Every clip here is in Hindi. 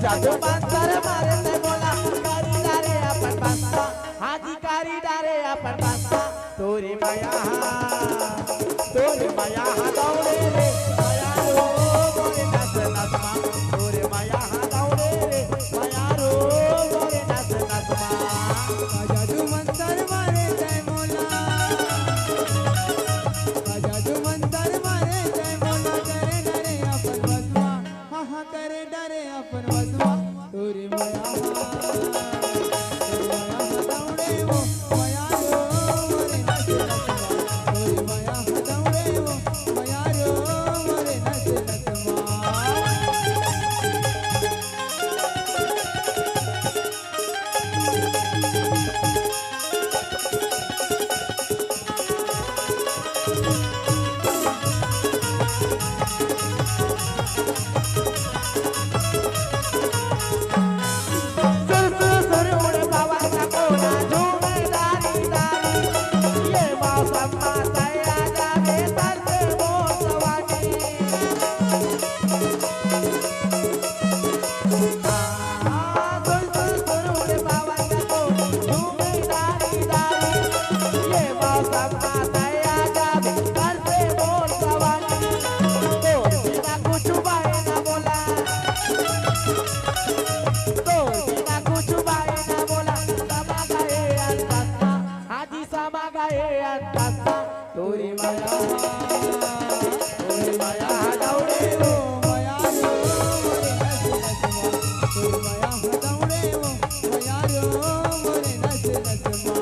जादू मंतर मारे ते बोला कारी डारे अपन बंदा हाजी कारी डारे अपन बंदा तोरी माया दौड़े रे माया रो मोरे नस नसमा तोरे माया दौड़े रे माया रो मोरे नस नसमा जादू मंतर मारे ते बोला जादू मंतर मारे ते बोला करे डरे अपन बसवा हा हा करे डरे अपन बसवा तोरी माया दौड़े वो माया रो मोरे नस नसमा तोरी माया दौड़े वो माया रो मोरे नस नसमा तोरी माया दौड़े रो माया रो मोरे नस नसमा तोरी माया दौड़े वो माया रो मोरे नस नसमा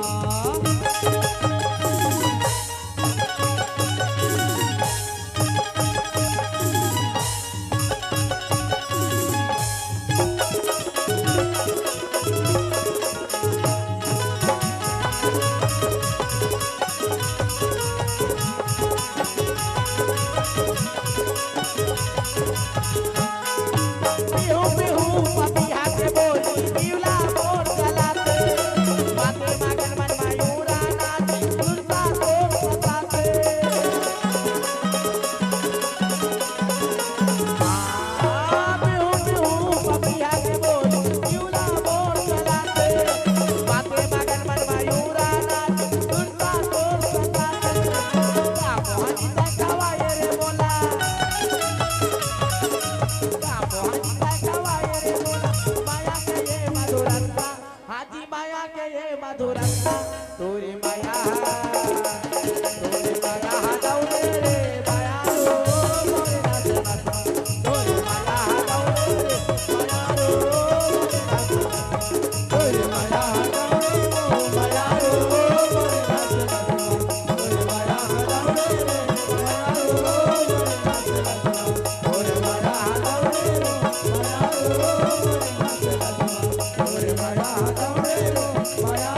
मधुरंगा तोरी माया दौड़े रे माया रो मोरे नस नसमा तोरी माया दौड़े रे माया रो मोरे नस नसमा तोरी माया दौड़े रो माया रो मोरे नस नसमा तोरी माया दौड़े रे माया रो मोरे नस नसमा तोरी माया दौड़े रो माया रो मोरे नस नसमा तोरी माया दौड़े रो माया